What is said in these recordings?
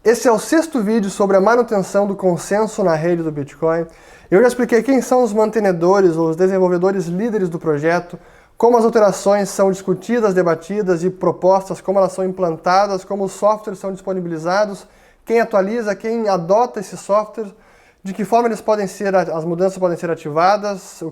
Esse é o 6º vídeo sobre a manutenção do consenso na rede do Bitcoin. Eu já expliquei quem são os mantenedores ou os desenvolvedores líderes do projeto, como as alterações são discutidas, debatidas e propostas, como elas são implantadas, como os softwares são disponibilizados, quem atualiza, quem adota esse software, de que forma as mudanças podem ser ativadas,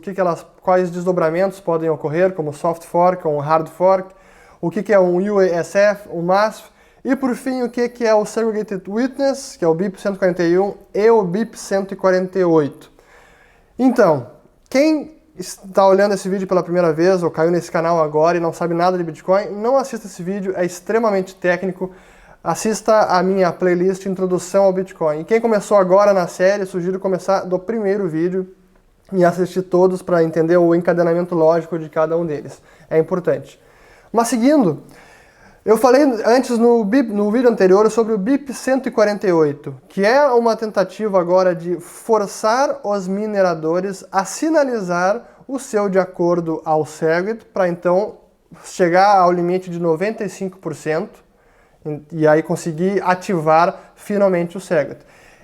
quais desdobramentos podem ocorrer, como soft fork ou hard fork, o que é um UASF, um MASF, e por fim o que é o Segregated Witness, que é o BIP 141 e o BIP 148. Então, quem está olhando esse vídeo pela primeira vez ou caiu nesse canal agora e não sabe nada de Bitcoin, não assista esse vídeo, é extremamente técnico. Assista a minha playlist Introdução ao Bitcoin. E quem começou agora na série, sugiro começar do primeiro vídeo e assistir todos para entender o encadenamento lógico de cada um deles. É importante. Mas seguindo, eu falei antes no vídeo anterior sobre o BIP 148, que é uma tentativa agora de forçar os mineradores a sinalizar o seu de acordo ao Segwit, para então chegar ao limite de 95%, e aí conseguir ativar finalmente o Segwit.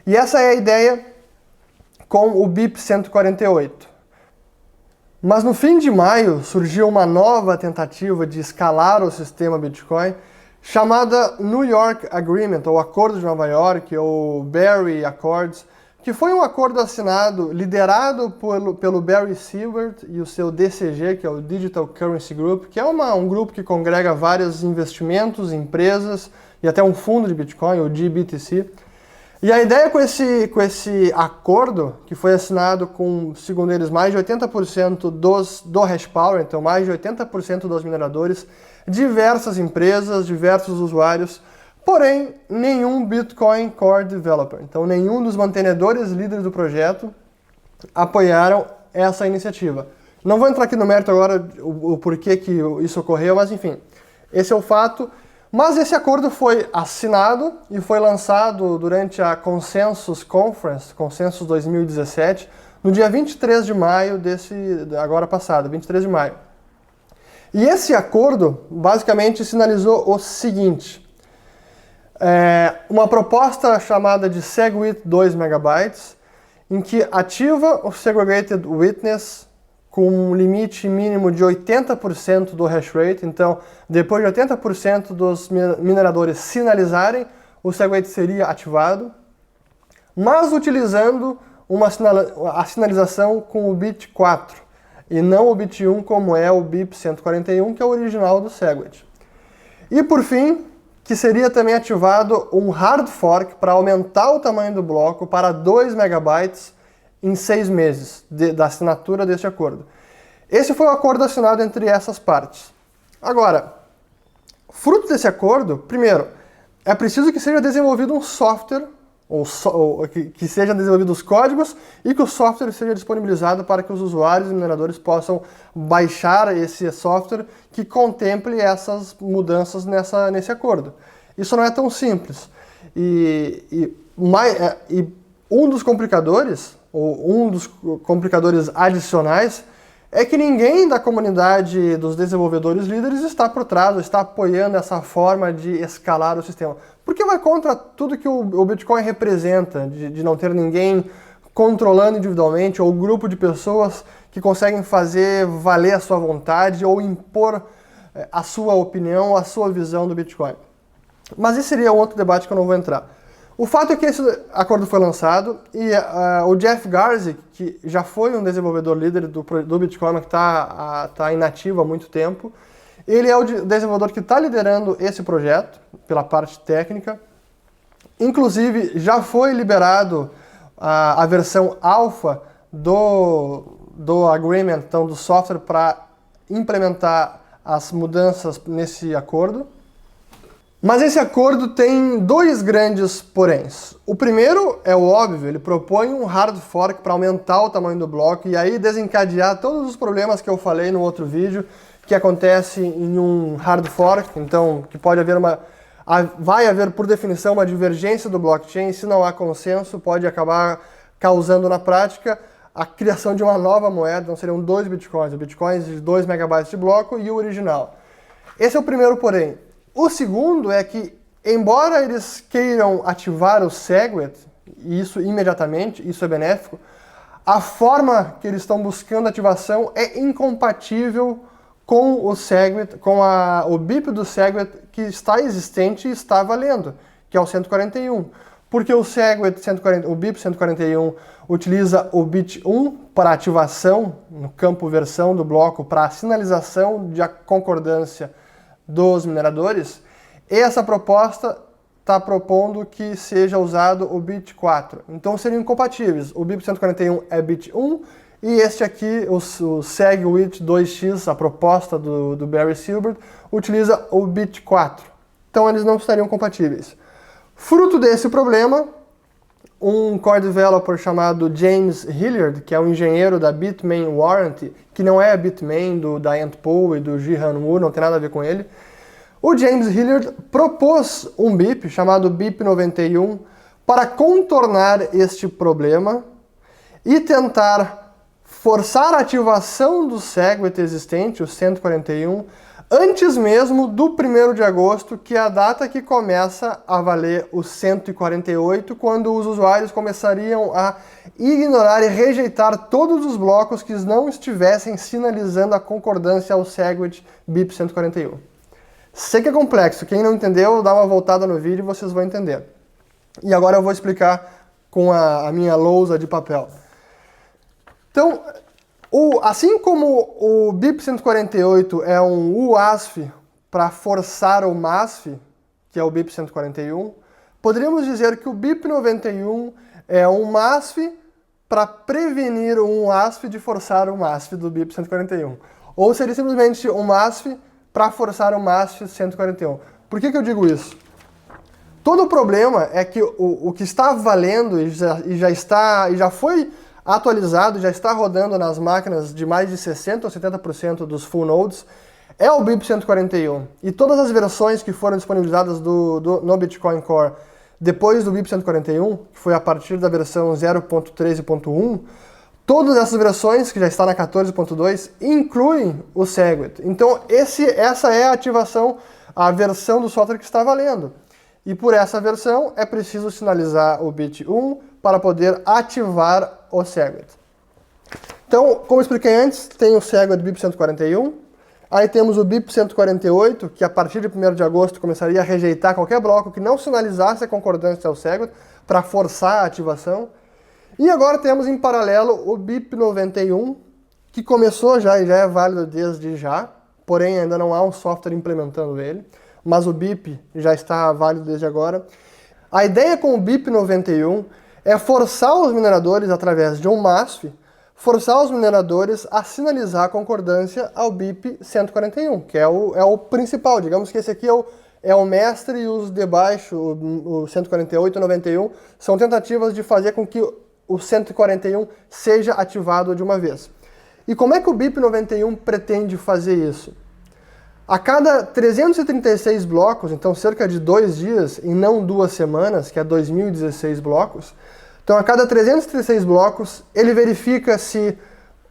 E essa é a ideia com o BIP 148. Mas no fim de maio surgiu uma nova tentativa de escalar o sistema Bitcoin, chamada New York Agreement, ou Acordo de Nova York, ou Barry Accords, que foi um acordo assinado, liderado pelo Barry Silbert e o seu DCG, que é o Digital Currency Group, que é um grupo que congrega vários investimentos, empresas e até um fundo de Bitcoin, o GBTC. E a ideia com esse acordo, que foi assinado com, segundo eles, mais de 80% do hash power, então mais de 80% dos mineradores, diversas empresas, diversos usuários, porém nenhum Bitcoin Core Developer. Então nenhum dos mantenedores líderes do projeto apoiaram essa iniciativa. Não vou entrar aqui no mérito agora o porquê que isso ocorreu, mas enfim, esse é o fato. Mas esse acordo foi assinado e foi lançado durante a Consensus Conference, Consensus 2017, no dia 23 de maio agora passado, 23 de maio. E esse acordo basicamente sinalizou o seguinte: uma proposta chamada de Segwit 2 MB, em que ativa o Segregated Witness com um limite mínimo de 80% do hash rate. Então, depois de 80% dos mineradores sinalizarem, o Segwit seria ativado, mas utilizando a sinalização com o bit 4, e não o bit 1, como é o BIP 141, que é o original do Segwit. E por fim, que seria também ativado um hard fork para aumentar o tamanho do bloco para 2 MB em 6 meses da assinatura deste acordo. Esse foi o acordo assinado entre essas partes. Agora, fruto desse acordo, primeiro, é preciso que seja desenvolvido um software, que sejam desenvolvidos os códigos e que o software seja disponibilizado para que os usuários e mineradores possam baixar esse software que contemple essas mudanças nesse acordo. Isso não é tão simples. E um dos complicadores, ou um dos complicadores adicionais, é que ninguém da comunidade dos desenvolvedores líderes está por trás, ou está apoiando essa forma de escalar o sistema. Porque vai contra tudo que o Bitcoin representa, de não ter ninguém controlando individualmente, ou grupo de pessoas que conseguem fazer valer a sua vontade ou impor a sua opinião, a sua visão do Bitcoin. Mas esse seria um outro debate que eu não vou entrar. O fato é que esse acordo foi lançado e o Jeff Garzik, que já foi um desenvolvedor líder do Bitcoin, que está inativo há muito tempo, ele é o desenvolvedor que está liderando esse projeto, pela parte técnica. Inclusive, já foi liberado a versão alpha do agreement, então do software, para implementar as mudanças nesse acordo. Mas esse acordo tem dois grandes poréns. O primeiro é o óbvio, ele propõe um hard fork para aumentar o tamanho do bloco e aí desencadear todos os problemas que eu falei no outro vídeo, que acontece em um hard fork, então que vai haver por definição uma divergência do blockchain, se não há consenso pode acabar causando na prática a criação de uma nova moeda, então seriam 2 bitcoins, o bitcoin de 2 MB de bloco e o original. Esse é o primeiro porém. O segundo é que embora eles queiram ativar o SegWit, e isso imediatamente, isso é benéfico, a forma que eles estão buscando ativação é incompatível com o SegWit, com o BIP do SegWit que está existente e está valendo, que é o 141. Porque o SegWit 140, o BIP 141 utiliza o bit 1 para ativação no campo versão do bloco para sinalização de concordância dos mineradores, e essa proposta está propondo que seja usado o bit 4. Então seriam incompatíveis. O BIP 141 é bit 1 e este aqui, o SegWit 2x, a proposta do Barry Silbert, utiliza o bit 4. Então eles não estariam compatíveis. Fruto desse problema, um core developer chamado James Hilliard, que é um engenheiro da Bitmain Warranty, que não é a Bitmain da Ant Pool e do Jihan Wu, não tem nada a ver com ele, o James Hilliard propôs um BIP chamado BIP 91 para contornar este problema e tentar forçar a ativação do SegWit existente, o 141, antes mesmo do 1º de agosto, que é a data que começa a valer o 148, quando os usuários começariam a ignorar e rejeitar todos os blocos que não estivessem sinalizando a concordância ao SegWit BIP 141. Sei que é complexo, quem não entendeu, dá uma voltada no vídeo e vocês vão entender. E agora eu vou explicar com a minha lousa de papel. Então, assim como o BIP 148 é um UASF para forçar o MASF, que é o BIP 141, poderíamos dizer que o BIP 91 é um MASF para prevenir um UASF de forçar o MASF do BIP 141. Ou seria simplesmente um MASF para forçar o MASF 141. Por que eu digo isso? Todo o problema é que o que está valendo e já foi atualizado, já está rodando nas máquinas de mais de 60% ou 70% dos full nodes, é o BIP 141. E todas as versões que foram disponibilizadas no Bitcoin Core depois do BIP 141, que foi a partir da versão 0.13.1, todas essas versões, que já está na 14.2, incluem o SegWit. Então essa é a ativação, a versão do software que está valendo. E por essa versão é preciso sinalizar o bit 1 para poder ativar o SegWit. Então, como eu expliquei antes, tem o SegWit BIP 141, aí temos o BIP 148, que a partir de 1º de agosto começaria a rejeitar qualquer bloco que não sinalizasse a concordância ao SegWit para forçar a ativação. E agora temos em paralelo o BIP 91, que começou já e já é válido desde já, porém ainda não há um software implementando ele, mas o BIP já está válido desde agora. A ideia com o BIP 91 é forçar os mineradores, através de um MASF, forçar os mineradores a sinalizar a concordância ao BIP 141, que é o principal. Digamos que esse aqui é o mestre e os de baixo, o 148 e o 91, são tentativas de fazer com que o 141 seja ativado de uma vez. E como é que o BIP 91 pretende fazer isso? A cada 336 blocos, então cerca de 2 dias e não 2 semanas, que é 2016 blocos, então a cada 336 blocos ele verifica se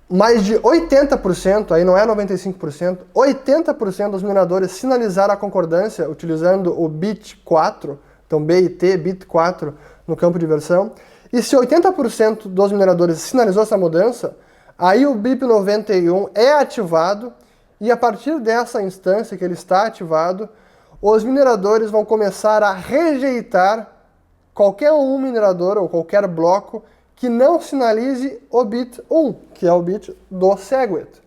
mais de 80%, aí não é 95%, 80% dos mineradores sinalizaram a concordância utilizando o bit 4, então BIT, bit 4 no campo de versão. E se 80% dos mineradores sinalizou essa mudança, aí o BIP 91 é ativado e a partir dessa instância que ele está ativado, os mineradores vão começar a rejeitar qualquer minerador ou qualquer bloco que não sinalize o bit 1, que é o bit do SegWit.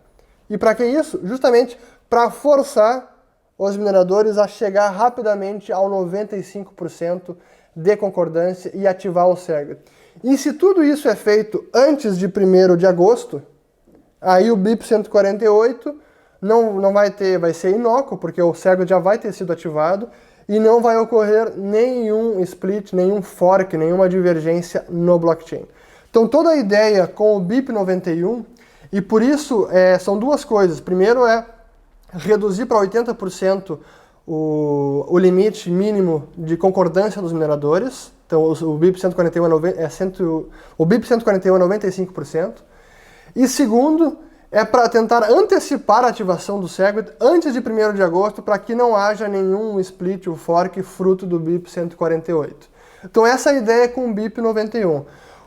E para que isso? Justamente para forçar os mineradores a chegar rapidamente ao 95% de concordância e ativar o SegWit. E se tudo isso é feito antes de 1º de agosto, aí o BIP 148 vai ser inócuo, porque o SegWit já vai ter sido ativado e não vai ocorrer nenhum split, nenhum fork, nenhuma divergência no blockchain. Então toda a ideia com o BIP 91, e por isso são duas coisas. Primeiro é reduzir para 80% o limite mínimo de concordância dos mineradores. Então o BIP 141 é 95%. E segundo é para tentar antecipar a ativação do Segwit antes de 1º de agosto, para que não haja nenhum split ou fork fruto do BIP 148. Então essa é a ideia com o BIP 91.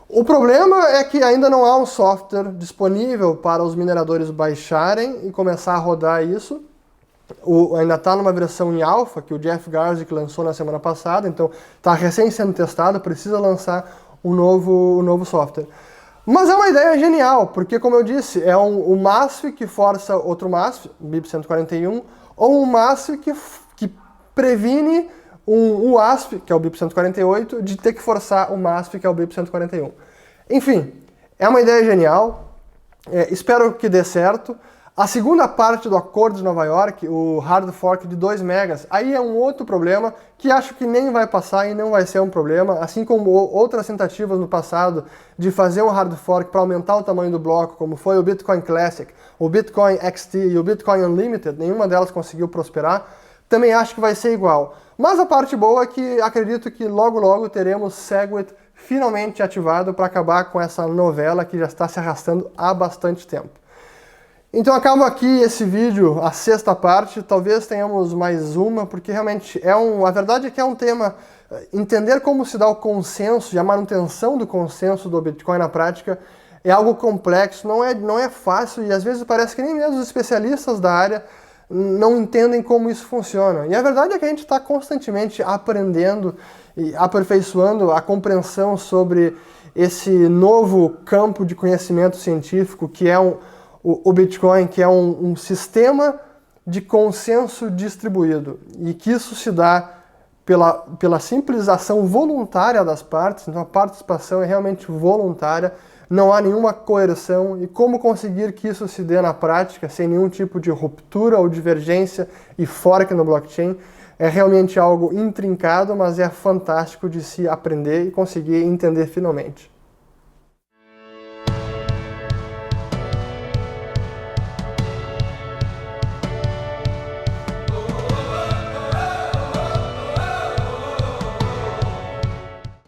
O problema é que ainda não há um software disponível para os mineradores baixarem e começar a rodar isso. Ainda está numa versão em alpha, que o Jeff Garzik lançou na semana passada, então está recém sendo testado, precisa lançar um novo software. Mas é uma ideia genial, porque, como eu disse, é um MASF que força outro MASF, BIP 141, ou um MASF que previne um WASP, que é o BIP 148, de ter que forçar o MASF, que é o BIP 141. Enfim, é uma ideia genial, espero que dê certo. A segunda parte do acordo de Nova York, o hard fork de 2 megas, aí é um outro problema que acho que nem vai passar e não vai ser um problema, assim como outras tentativas no passado de fazer um hard fork para aumentar o tamanho do bloco, como foi o Bitcoin Classic, o Bitcoin XT e o Bitcoin Unlimited, nenhuma delas conseguiu prosperar, também acho que vai ser igual. Mas a parte boa é que acredito que logo teremos Segwit finalmente ativado para acabar com essa novela que já está se arrastando há bastante tempo. Então acabo aqui esse vídeo, a 6ª parte, talvez tenhamos mais uma, porque realmente a verdade é que é um tema, entender como se dá o consenso e a manutenção do consenso do Bitcoin na prática é algo complexo, não é fácil e às vezes parece que nem mesmo os especialistas da área não entendem como isso funciona. E a verdade é que a gente está constantemente aprendendo e aperfeiçoando a compreensão sobre esse novo campo de conhecimento científico que é o Bitcoin, que é um sistema de consenso distribuído, e que isso se dá pela simples ação voluntária das partes, então a participação é realmente voluntária, não há nenhuma coerção, e como conseguir que isso se dê na prática, sem nenhum tipo de ruptura ou divergência e fork no blockchain, é realmente algo intrincado, mas é fantástico de se aprender e conseguir entender finalmente.